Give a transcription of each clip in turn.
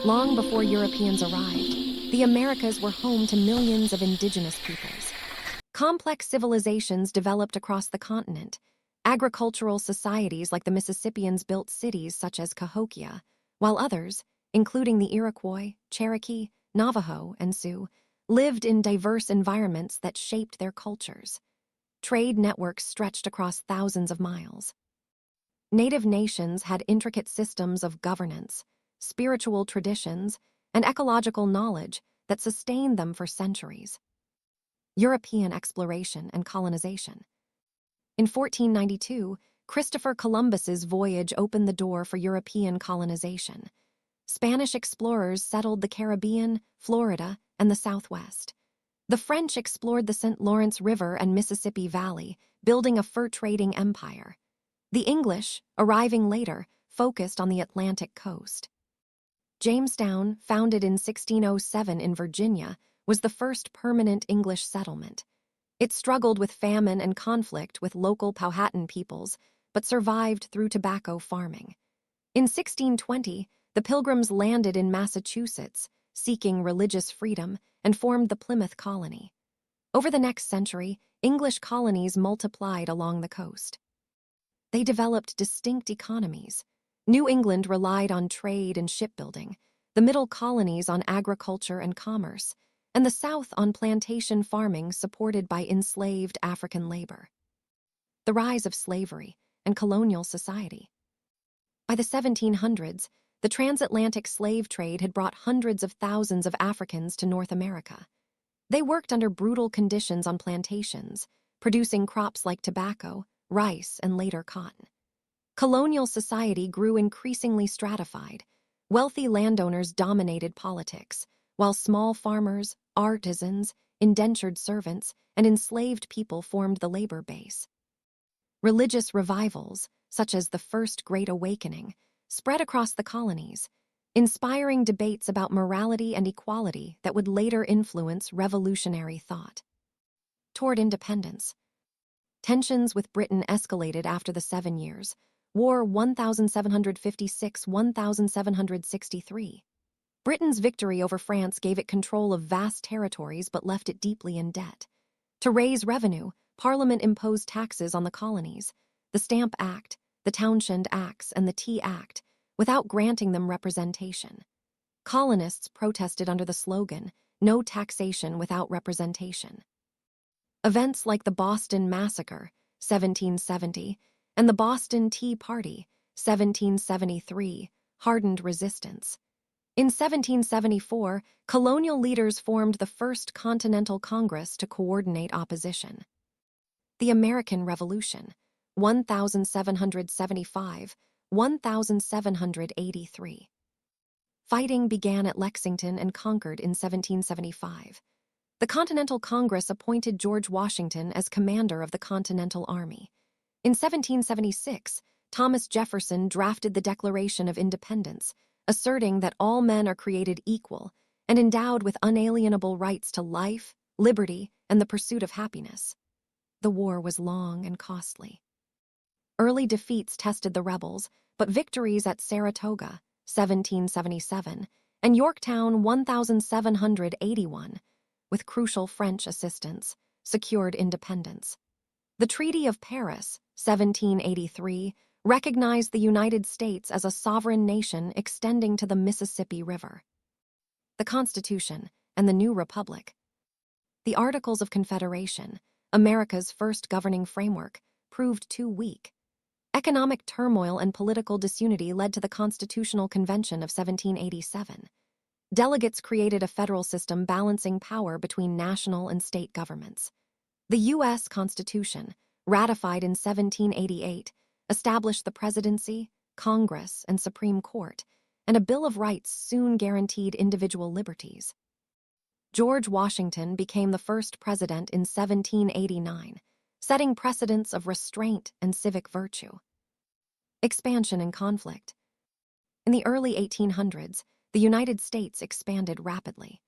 Long before Europeans arrived, the Americas were home to millions of indigenous peoples. Complex civilizations developed across the continent. Agricultural societies like the Mississippians built cities such as Cahokia, while others, including the Iroquois, Cherokee, Navajo, and Sioux, lived in diverse environments that shaped their cultures. Trade networks stretched across thousands of miles. Native nations had intricate systems of governance, spiritual traditions, and ecological knowledge that sustained them for centuries. European exploration and colonization. In 1492, Christopher Columbus's voyage opened the door for European colonization. Spanish explorers settled the Caribbean, Florida, and the Southwest. The French explored the St. Lawrence River and Mississippi Valley, building a fur-trading empire. The English, arriving later, focused on the Atlantic coast. Jamestown, founded in 1607 in Virginia, was the first permanent English settlement. It struggled with famine and conflict with local Powhatan peoples, but survived through tobacco farming. In 1620, the Pilgrims landed in Massachusetts, seeking religious freedom, and formed the Plymouth Colony. Over the next century, English colonies multiplied along the coast. They developed distinct economies. New England relied on trade and shipbuilding, the Middle colonies on agriculture and commerce, and the South on plantation farming supported by enslaved African labor. The rise of slavery and colonial society. By the 1700s, the transatlantic slave trade had brought hundreds of thousands of Africans to North America. They worked under brutal conditions on plantations, producing crops like tobacco, rice, and later cotton. Colonial society grew increasingly stratified. Wealthy landowners dominated politics, while small farmers, artisans, indentured servants, and enslaved people formed the labor base. Religious revivals, such as the First Great Awakening, spread across the colonies, inspiring debates about morality and equality that would later influence revolutionary thought. Toward independence. Tensions with Britain escalated after the 7 Years' War 1756–1763. Britain's victory over France gave it control of vast territories but left it deeply in debt. To raise revenue, Parliament imposed taxes on the colonies, the Stamp Act, the Townshend Acts, and the Tea Act, without granting them representation. Colonists protested under the slogan, "No taxation without representation." Events like the Boston Massacre, 1770, and the Boston Tea Party, 1773, hardened resistance. In 1774, colonial leaders formed the First Continental Congress to coordinate opposition. The American Revolution, 1775–1783. Fighting began at Lexington and Concord in 1775. The Continental Congress appointed George Washington as commander of the Continental Army. In 1776, Thomas Jefferson drafted the Declaration of Independence, asserting that all men are created equal and endowed with unalienable rights to life, liberty, and the pursuit of happiness. The war was long and costly. Early defeats tested the rebels, but victories at Saratoga, 1777, and Yorktown, 1781, with crucial French assistance, secured independence. The Treaty of Paris, 1783, recognized the United States as a sovereign nation extending to the Mississippi River. The Constitution and the new Republic. The Articles of Confederation, America's first governing framework, proved too weak. Economic turmoil and political disunity led to the Constitutional Convention of 1787. Delegates created a federal system balancing power between national and state governments. The U.S. Constitution, ratified in 1788, established the presidency, Congress, and Supreme Court, and a Bill of Rights soon guaranteed individual liberties. George Washington became the first president in 1789, setting precedents of restraint and civic virtue. Expansion and conflict. In the early 1800s, the United States expanded rapidly.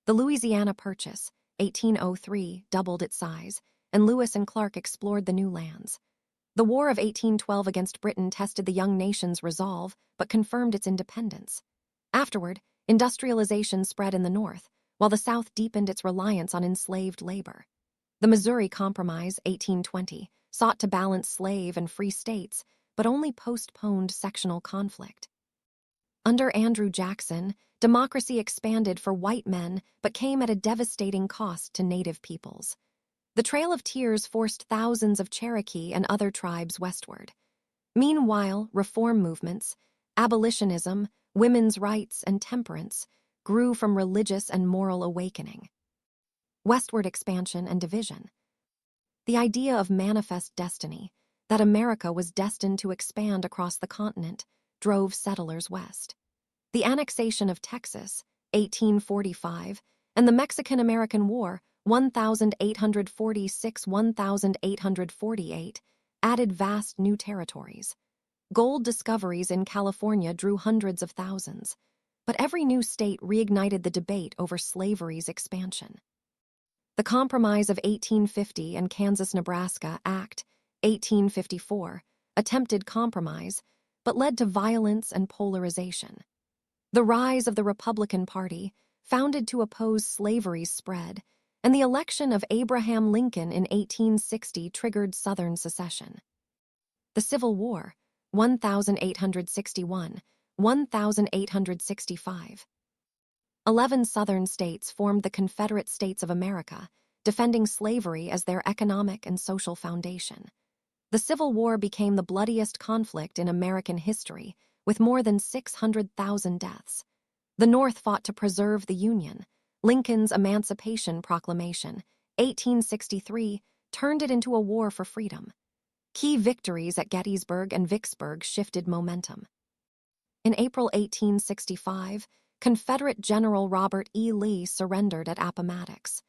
The Louisiana Purchase, 1803, doubled its size, and Lewis and Clark explored the new lands. The War of 1812 against Britain tested the young nation's resolve but confirmed its independence. Afterward, Industrialization spread in the North, while the South deepened its reliance on enslaved labor. The Missouri Compromise, 1820, sought to balance slave and free states, but only postponed sectional conflict. Under Andrew Jackson, democracy expanded for white men but came at a devastating cost to Native peoples. The Trail of Tears forced thousands of Cherokee and other tribes westward. Meanwhile, reform movements, abolitionism, women's rights, and temperance grew from religious and moral awakening. Westward expansion and division. The idea of manifest destiny, that America was destined to expand across the continent, drove settlers west. The annexation of Texas, 1845, and the Mexican-American War, 1846-1848, added vast new territories. Gold discoveries in California drew hundreds of thousands, but every new state reignited the debate over slavery's expansion. The Compromise of 1850 and Kansas-Nebraska Act, 1854, attempted compromise, but led to violence and polarization. The rise of the Republican Party, founded to oppose slavery's spread, and the election of Abraham Lincoln in 1860 triggered Southern secession. The Civil War, 1861-1865. 11 Southern states formed the Confederate States of America, defending slavery as their economic and social foundation. The Civil War became the bloodiest conflict in American history, with more than 600,000 deaths. The North fought to preserve the Union. Lincoln's Emancipation Proclamation, 1863, turned it into a war for freedom. Key victories at Gettysburg and Vicksburg shifted momentum. In April 1865, Confederate General Robert E. Lee surrendered at Appomattox.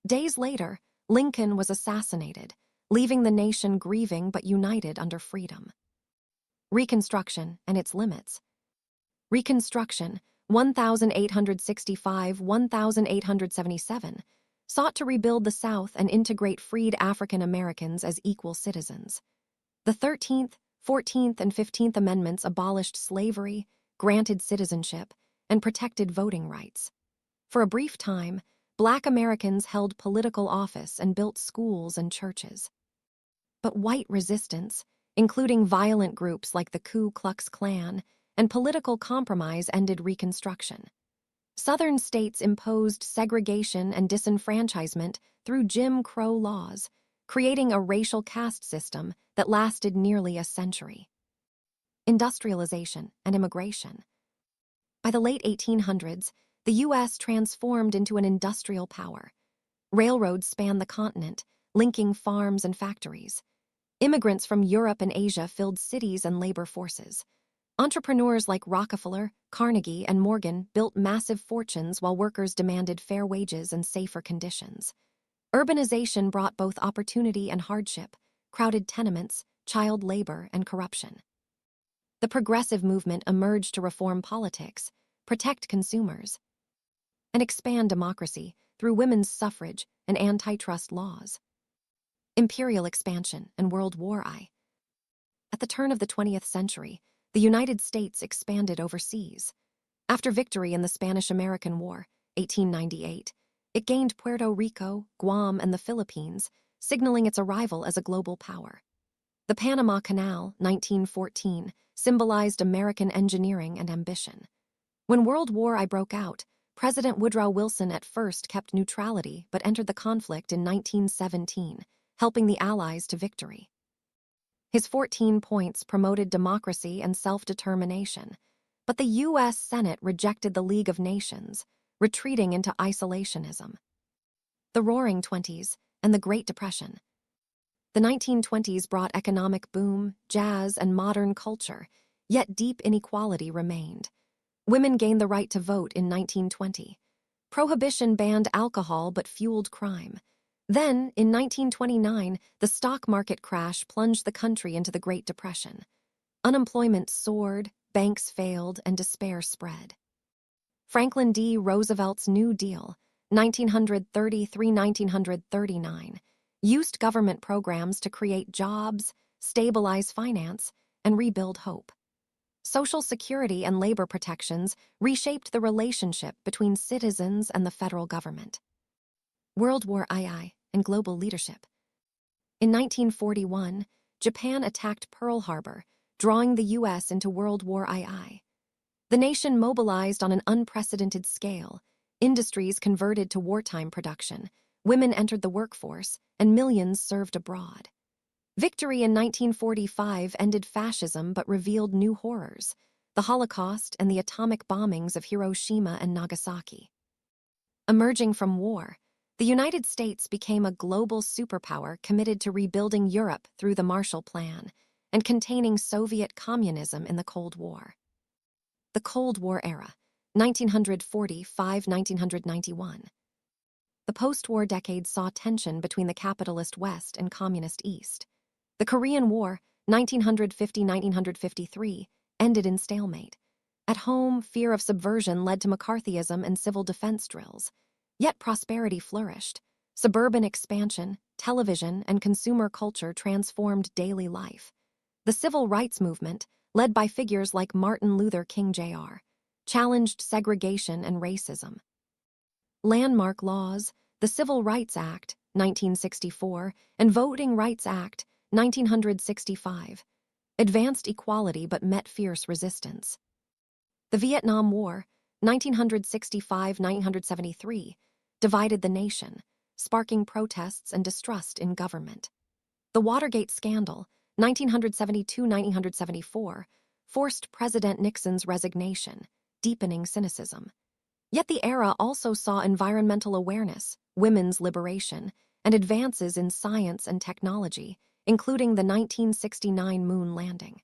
Days later, Lincoln was assassinated, leaving the nation grieving but united under freedom. Reconstruction and its limits. Reconstruction, 1865-1877, sought to rebuild the South and integrate freed African Americans as equal citizens. The 13th, 14th, and 15th Amendments abolished slavery, granted citizenship, and protected voting rights. For a brief time, Black Americans held political office and built schools and churches. But white resistance, including violent groups like the Ku Klux Klan, and political compromise ended Reconstruction. Southern states imposed segregation and disenfranchisement through Jim Crow laws, creating a racial caste system that lasted nearly a century. Industrialization and immigration. By the late 1800s, the U.S. transformed into an industrial power. Railroads spanned the continent, linking farms and factories. Immigrants from Europe and Asia filled cities and labor forces. Entrepreneurs like Rockefeller, Carnegie, and Morgan built massive fortunes while workers demanded fair wages and safer conditions. Urbanization brought both opportunity and hardship, crowded tenements, child labor, and corruption. The progressive movement emerged to reform politics, protect consumers, and expand democracy through women's suffrage and antitrust laws. Imperial expansion and World War I. At the turn of the 20th century, the United States expanded overseas. After victory in the Spanish-American War, 1898, it gained Puerto Rico, Guam, and the Philippines, signaling its arrival as a global power. The Panama Canal, 1914, symbolized American engineering and ambition. When World War I broke out, President Woodrow Wilson at first kept neutrality but entered the conflict in 1917, helping the Allies to victory. His 14 points promoted democracy and self-determination, but the U.S. Senate rejected the League of Nations, retreating into isolationism. The Roaring Twenties and the Great Depression. The 1920s brought economic boom, jazz, and modern culture, yet deep inequality remained. Women gained the right to vote in 1920. Prohibition banned alcohol but fueled crime. Then, in 1929, the stock market crash plunged the country into the Great Depression. Unemployment soared, banks failed, and despair spread. Franklin D. Roosevelt's New Deal, 1933-1939, used government programs to create jobs, stabilize finance, and rebuild hope. Social security and labor protections reshaped the relationship between citizens and the federal government. World War II and global leadership. In 1941, Japan attacked Pearl Harbor, drawing the U.S. into World War II. The nation mobilized on an unprecedented scale. Industries converted to wartime production, women entered the workforce, and millions served abroad. Victory in 1945 ended fascism but revealed new horrors: the Holocaust and the atomic bombings of Hiroshima and Nagasaki. Emerging from war, the United States became a global superpower committed to rebuilding Europe through the Marshall Plan and containing Soviet communism in the Cold War. The Cold War era, 1945–1991. The post-war decade saw tension between the capitalist West and communist East. The Korean War, 1950–1953, ended in stalemate. At home, fear of subversion led to McCarthyism and civil defense drills. Yet prosperity flourished. Suburban expansion, television, and consumer culture transformed daily life. The civil rights movement, led by figures like Martin Luther King Jr., challenged segregation and racism. Landmark laws, the Civil Rights Act, 1964, and Voting Rights Act, 1965, advanced equality but met fierce resistance. The Vietnam War, 1965–1973, divided the nation, sparking protests and distrust in government. The Watergate scandal, 1972–1974, forced President Nixon's resignation, deepening cynicism. Yet the era also saw environmental awareness, women's liberation, and advances in science and technology, including the 1969 moon landing.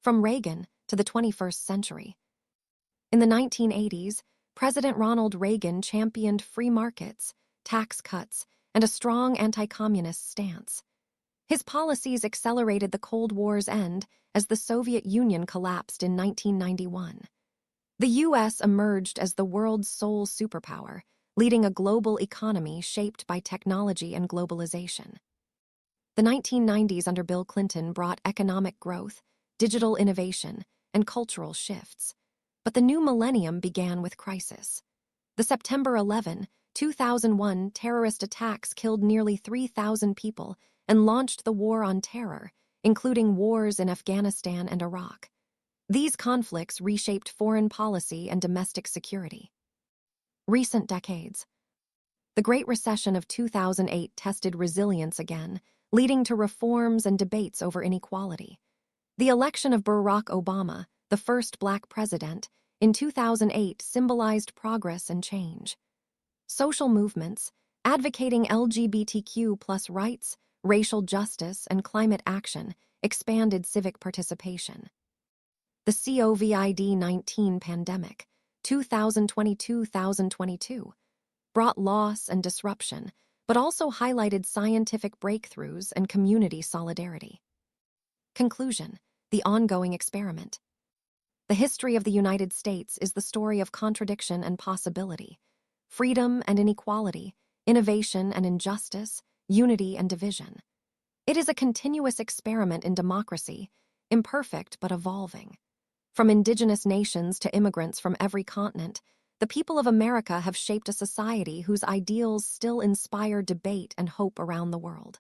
From Reagan to the 21st century. In the 1980s, President Ronald Reagan championed free markets, tax cuts, and a strong anti-communist stance. His policies accelerated the Cold War's end as the Soviet Union collapsed in 1991. The U.S. emerged as the world's sole superpower, leading a global economy shaped by technology and globalization. The 1990s under Bill Clinton brought economic growth, digital innovation, and cultural shifts. But the new millennium began with crisis. The September 11, 2001 terrorist attacks killed nearly 3,000 people and launched the war on terror, including wars in Afghanistan and Iraq. These conflicts reshaped foreign policy and domestic security. Recent decades. The Great Recession of 2008 tested resilience again, leading to reforms and debates over inequality. The election of Barack Obama, the first Black president, in 2008 symbolized progress and change. Social movements, advocating LGBTQ+ rights, racial justice, and climate action, expanded civic participation. The COVID-19 pandemic, 2020–2022, brought loss and disruption, but also highlighted scientific breakthroughs and community solidarity. Conclusion: the ongoing experiment. The history of the United States is the story of contradiction and possibility, freedom and inequality, innovation and injustice, unity and division. It is a continuous experiment in democracy, imperfect but evolving. From indigenous nations to immigrants from every continent, the people of America have shaped a society whose ideals still inspire debate and hope around the world.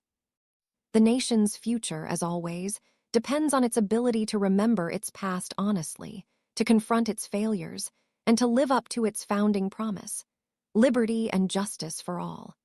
The nation's future, as always, depends on its ability to remember its past honestly, to confront its failures, and to live up to its founding promise: liberty and justice for all.